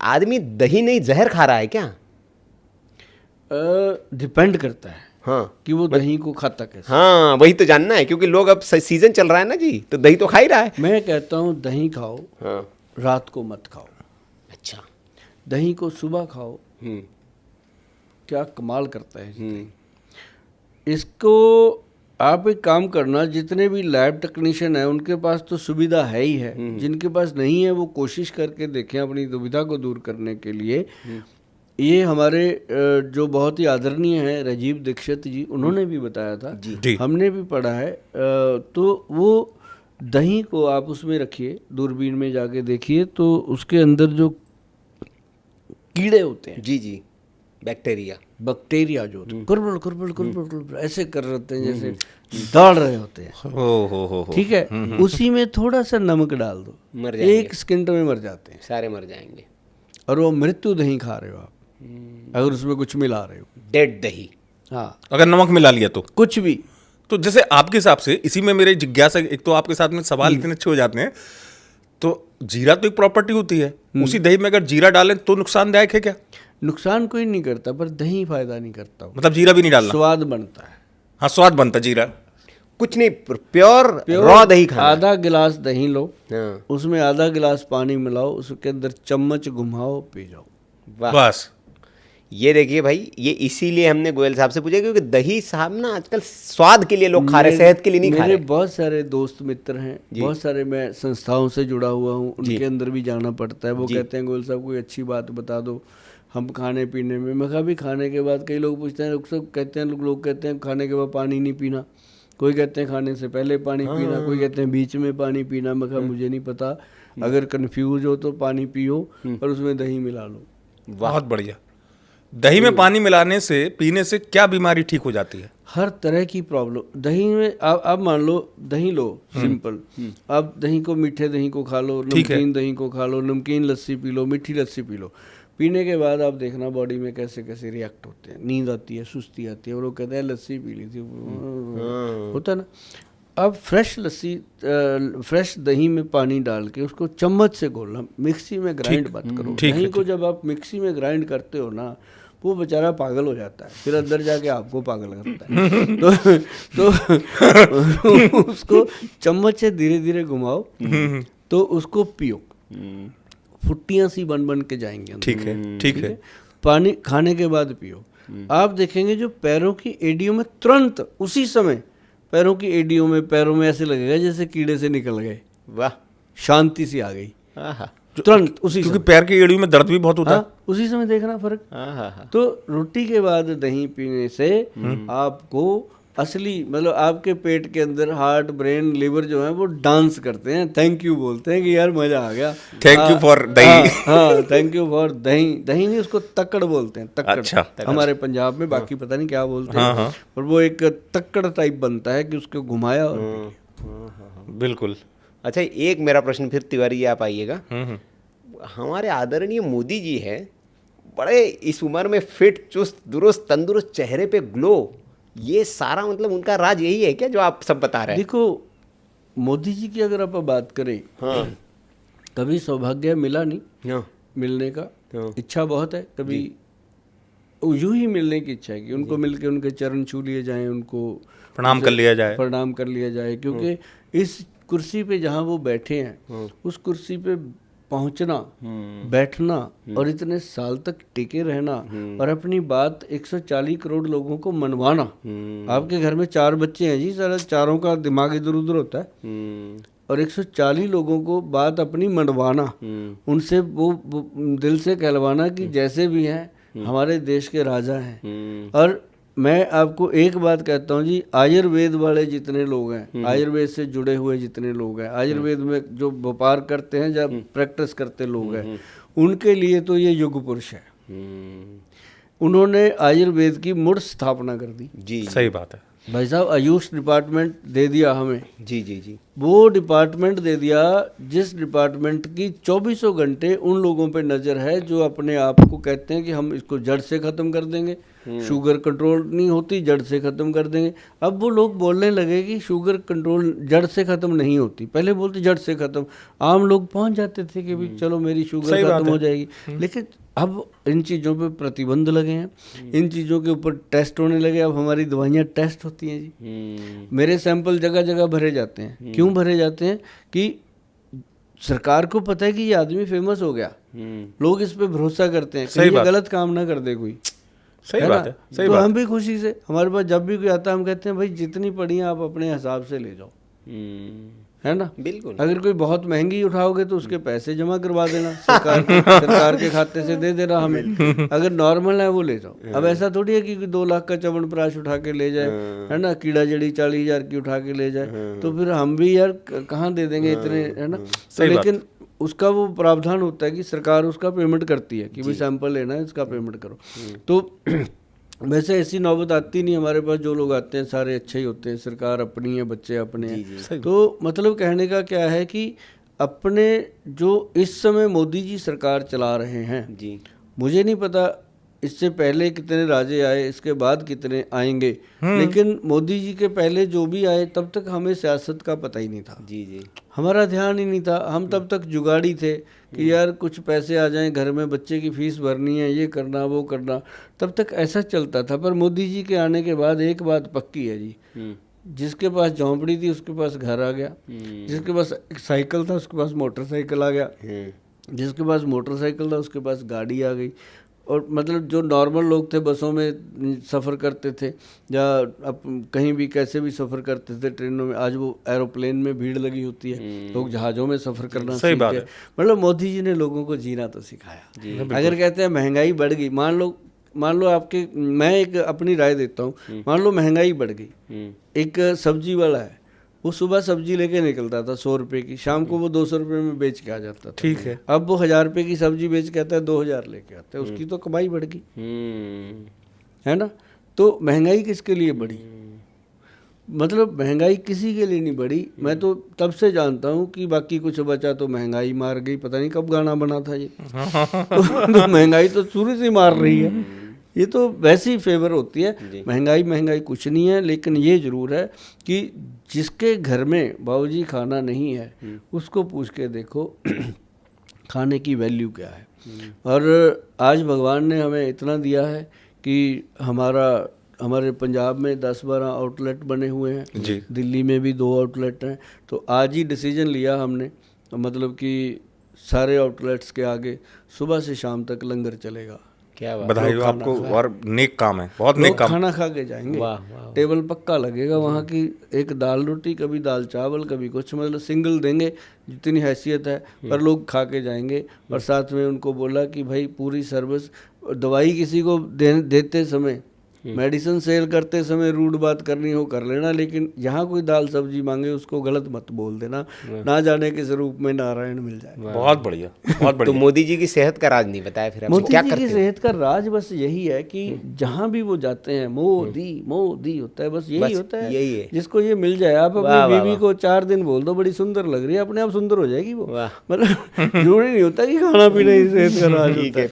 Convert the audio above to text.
आदमी दही नहीं जहर खा रहा है क्या? डिपेंड करता है हाँ कि वो दही को खाता कैसे। हाँ, वही तो जानना है, क्योंकि लोग अब सीजन चल रहा है ना जी, तो दही तो खा ही रहा है। मैं कहता हूँ दही खाओ, हाँ। रात को मत खाओ। अच्छा। दही को सुबह खाओ, हम्म। क्या कमाल करता है हम्म। इसको। आप एक काम करना, जितने भी लैब टेक्नीशियन हैं उनके पास तो सुविधा है ही है, जिनके पास नहीं है वो कोशिश करके देखें अपनी दुविधा को दूर करने के लिए। ये हमारे जो बहुत ही आदरणीय हैं राजीव दीक्षित जी, उन्होंने भी बताया था जी। हमने भी पढ़ा है। तो वो दही को आप उसमें रखिए, दूरबीन में जाके देखिए तो उसके अंदर जो कीड़े होते हैं, जी जी, बैक्टीरिया बैक्टीरिया जो कुरबुल कुरबुल कुरबुल कुरबुल ऐसे कर रहे होते हैं, जैसे दौड़ रहे होते हैं। हो ठीक है, उसी में थोड़ा सा नमक डाल दो, मर जाएंगे। एक सेकंड में मर जाते हैं सारे मर जाएंगे। और वो मृत्यु दही खा रहे हो आप, अगर उसमें कुछ मिला रहे हो। डेड दही। हाँ, अगर नमक मिला लिया तो कुछ भी। तो जैसे आपके हिसाब से, इसी में मेरे जिज्ञासा, एक तो आपके साथ में सवाल इतने अच्छे हो जाते हैं, तो जीरा तो एक प्रॉपर्टी होती है, उसी दही में अगर जीरा डालें तो नुकसानदायक है क्या? नुकसान कोई नहीं करता, पर दही फायदा नहीं करता वो। मतलब जीरा भी नहीं डालना? स्वाद बनता है। हाँ, स्वाद बनता जीरा। कुछ नहीं, प्योर रॉ दही खाना। आधा गिलास दही लो, हाँ। उसमें आधा गिलास पानी मिलाओ, उसके अंदर चम्मच घुमाओ, पी जाओ। वाह। बस। ये देखिए भाई, ये इसीलिए हमने गोयल साहब से पूछा, क्योंकि दही साहब ना आजकल स्वाद के लिए लोग खा रहे, सेहत के लिए नहीं खा मेरे रहे। बहुत सारे दोस्त मित्र हैं, बहुत सारे, मैं संस्थाओं से जुड़ा हुआ हूँ, उनके अंदर भी जाना पड़ता है। वो कहते हैं गोयल साहब कोई अच्छी बात बता दो हम खाने पीने में। मैं कहा भी खाने के बाद कई लोग पूछते हैं, सब कहते हैं, लोग कहते हैं खाने के बाद पानी नहीं पीना, कोई कहते हैं खाने से पहले पानी पीना, कोई कहते हैं बीच में पानी पीना। मैं कहा मुझे नहीं पता, अगर कंफ्यूज हो तो पानी पियो और उसमें दही मिला लो। बहुत बढ़िया। दही में पानी मिलाने से, पीने से क्या बीमारी ठीक हो जाती है? हर तरह की प्रॉब्लम दही में। आप मान लो दही लो, सिंपल। आप दही को, मीठे दही को खा लो, नमकीन दही को खा लो, नमकीन लस्सी पी लो, मीठी लस्सी पी लो। पीने के बाद आप देखना बॉडी में कैसे कैसे रिएक्ट होते हैं, नींद आती है, सुस्ती आती है, और वो कहते हैं लस्सी पी ली थी, होता है ना। अब फ्रेश लस्सी, फ्रेश दही में पानी डाल के उसको चम्मच से घोलना, मिक्सी में ग्राइंड मत करो। दही को जब आप मिक्सी में ग्राइंड करते हो ना, वो बेचारा पागल हो जाता है, फिर अंदर जाके आपको पागल करता है। तो उसको चम्मच से धीरे धीरे घुमाओ, तो उसको पियो, फुट्टियाँ सी बन बन के जाएंगी। ठीक है, ठीक है। पानी खाने के बाद पियो। आप देखेंगे जो पैरों की एड़ियों में तुरंत उसी समय, पैरों की एड़ियों में, पैरों में ऐसे लगेगा जैसे कीड़े से निकल गए। वाह, शांति सी आ गई आहा, तुरंत उसी क्योंकि समय। पैर की एड़ियों में दर्द भी बहुत होता है। हाँ, उसी समय देखना फर्क। आहा। तो रोटी के बाद दही पीने से आपको असली, मतलब आपके पेट के अंदर हार्ट, ब्रेन, लिवर जो है वो डांस करते हैं, थैंक यू बोलते हैं कि यार मजा आ गया, थैंक यू फॉर दही। हाँ, थैंक यू फॉर दही। दही नहीं, उसको तक्कड़ बोलते हैं, तक्कड़। अच्छा, हमारे पंजाब में, बाकी पता नहीं क्या बोलते हैं, पर वो एक तक्कड़ टाइप बनता है कि उसको घुमाया और बिल्कुल। अच्छा, एक मेरा प्रश्न फिर तिवारी जी आप आइएगा। हमारे आदरणीय मोदी जी हैं, बड़े इस उम्र में फिट, चुस्त दुरुस्त तंदुरुस्त, चेहरे पे ग्लो, ये सारा मतलब उनका राज यही है क्या जो आप सब बता रहे हैं? देखो, मोदी जी की अगर आप बात करें, हाँ। कभी सौभाग्य मिला नहीं हाँ। मिलने का, हाँ। इच्छा बहुत है, कभी यूं ही मिलने की इच्छा है कि उनको मिलके उनके चरण छू लिए जाएं, उनको प्रणाम कर लिया जाए, प्रणाम कर लिया जाए, क्योंकि इस कुर्सी पे जहाँ वो बैठे हैं, उस कुर्सी पे पहुंचना, बैठना और इतने साल तक टिके रहना और अपनी बात 140 करोड़ लोगों को मनवाना। आपके घर में 4 बच्चे हैं जी, सारा चारों का दिमाग इधर उधर होता है, और 140 लोगों को बात अपनी मनवाना, उनसे वो दिल से कहलवाना कि जैसे भी हैं हमारे देश के राजा हैं। और मैं आपको एक बात कहता हूँ जी, आयुर्वेद वाले जितने लोग हैं, आयुर्वेद से जुड़े हुए जितने लोग हैं, आयुर्वेद में जो व्यापार करते हैं, जब प्रैक्टिस करते लोग हैं, उनके लिए तो ये युग पुरुष है। उन्होंने आयुर्वेद की मुड़ स्थापना कर दी। जी, सही बात है भाई साहब, आयुष डिपार्टमेंट दे दिया हमें। जी जी जी। वो डिपार्टमेंट दे दिया जिस डिपार्टमेंट की 24 घंटे उन लोगों पे नज़र है जो अपने आप को कहते हैं कि हम इसको जड़ से ख़त्म कर देंगे, शुगर कंट्रोल नहीं होती, जड़ से ख़त्म कर देंगे। अब वो लोग बोलने लगे कि शुगर कंट्रोल जड़ से ख़त्म नहीं होती, पहले बोलते जड़ से ख़त्म। आम लोग पहुंच जाते थे कि भाई चलो मेरी शुगर ख़त्म हो जाएगी, लेकिन अब इन चीज़ों पे प्रतिबंध लगे हैं, इन चीज़ों के ऊपर टेस्ट होने लगे। अब हमारी दवाइयाँ टेस्ट होती हैं जी, मेरे सैंपल जगह जगह भरे जाते हैं। क्यों भरे जाते हैं? कि सरकार को पता है कि ये आदमी फेमस हो गया, लोग इस पे भरोसा करते हैं, कहीं ये गलत काम ना कर दे कोई। सही बात है, सही तो बात हम भी खुशी से, हमारे पास जब भी कोई आता है हम कहते हैं भाई जितनी पड़ी है आप अपने हिसाब से ले जाओ, है ना। बिल्कुल। अगर कोई बहुत महंगी उठाओगे तो उसके पैसे जमा करवा देना, सरकार के खाते से दे देना हमें। अगर नॉर्मल है वो ले जाओ। अब ऐसा थोड़ी है कि 2 लाख का च्यवनप्राश उठा के ले जाए, है ना, कीड़ा जड़ी 40,000 की उठा के ले जाए, तो फिर हम भी यार कहाँ दे देंगे इतने, है ना। तो लेकिन उसका वो प्रावधान होता है कि सरकार उसका पेमेंट करती है कि भाई सैंपल लेना है इसका पेमेंट करो। तो वैसे ऐसी नौबत आती नहीं, हमारे पास जो लोग आते हैं सारे अच्छे ही होते हैं, सरकार अपनी है, बच्चे अपने हैं। तो मतलब कहने का क्या है कि अपने जो इस समय मोदी जी सरकार चला रहे हैं जी, मुझे नहीं पता इससे पहले कितने राजे आए, इसके बाद कितने आएंगे, लेकिन मोदी जी के पहले जो भी आए तब तक हमें सियासत का पता ही नहीं था जी जी, हमारा ध्यान ही नहीं था। हम तब तक जुगाड़ी थे कि यार कुछ पैसे आ जाएं, घर में बच्चे की फीस भरनी है, ये करना वो करना, तब तक ऐसा चलता था। पर मोदी जी के आने के बाद एक बात पक्की है जी, जिसके पास झोंपड़ी थी उसके पास घर आ गया, जिसके पास एक साइकिल था उसके पास मोटरसाइकिल आ गया, जिसके पास मोटरसाइकिल था उसके पास गाड़ी आ गई। और मतलब जो नॉर्मल लोग थे बसों में सफ़र करते थे या अब कहीं भी कैसे भी सफ़र करते थे, ट्रेनों में, आज वो एरोप्लेन में भीड़ लगी होती है, लोग जहाज़ों में सफ़र करना सीख गए। मतलब मोदी जी ने लोगों को जीना तो सिखाया। अगर कहते हैं महंगाई बढ़ गई, मान लो आपके, मैं एक अपनी राय देता हूँ, मान लो महंगाई बढ़ गई, एक सब्जी वाला है वो सुबह सब्जी लेके निकलता था 100 रुपये की, शाम को वो 200 रुपये में बेच के आ जाता था, ठीक है। अब वो 1000 रुपये की सब्जी बेच के आता है, 2000 लेके आता है, उसकी तो कमाई बढ़ गई, है ना। तो महंगाई किसके लिए बढ़ी? मतलब महंगाई किसी के लिए नहीं बढ़ी। मैं तो तब से जानता हूँ कि बाकी कुछ बचा तो महंगाई मार गई, पता नहीं कब गाना बना था ये। तो महंगाई तो शुरू से मार रही है, ये तो वैसे ही फेवर होती है। महंगाई कुछ नहीं है, लेकिन ये जरूर है कि जिसके घर में बाबूजी खाना नहीं है उसको पूछ के देखो खाने की वैल्यू क्या है। और आज भगवान ने हमें इतना दिया है कि हमारे पंजाब में 10-12 आउटलेट बने हुए हैं जी, दिल्ली में भी 2 आउटलेट हैं। तो आज ही डिसीजन लिया हमने, मतलब कि सारे आउटलेट्स के आगे सुबह से शाम तक लंगर चलेगा। क्या बात, बधाई हो आपको, और नेक काम है, बहुत नेक काम। खाना खा के जाएंगे, वाह वाह, टेबल पक्का लगेगा वहाँ की, एक दाल रोटी, कभी दाल चावल, कभी कुछ, मतलब सिंगल देंगे जितनी हैसियत है, पर लोग खा के जाएंगे। और साथ में उनको बोला कि भाई पूरी सर्विस, दवाई किसी को देते समय, मेडिसिन सेल करते समय रूड बात करनी हो कर लेना, लेकिन यहाँ कोई दाल सब्जी मांगे उसको गलत मत बोल देना, ना जाने के स्वरूप में नारायण मिल जाए। बहुत बढ़िया, बहुत तो बढ़िया। मोदी जी की सेहत का राज नहीं बताया फिर आपने, मोदी क्या जी करते की हैं? सेहत का राज बस यही है कि जहाँ भी वो जाते हैं मोदी मोदी होता है, बस यही होता है, यही है। जिसको ये मिल जाए। आप वाह, अपनी वाह, बीवी को 4 दिन बोल दो बड़ी सुंदर लग रही है, अपने आप सुंदर हो जाएगी वो। वाह। मतलब जरूरी नहीं होता कि खाना पीना ही सेहत का राज ठीक होता है। है।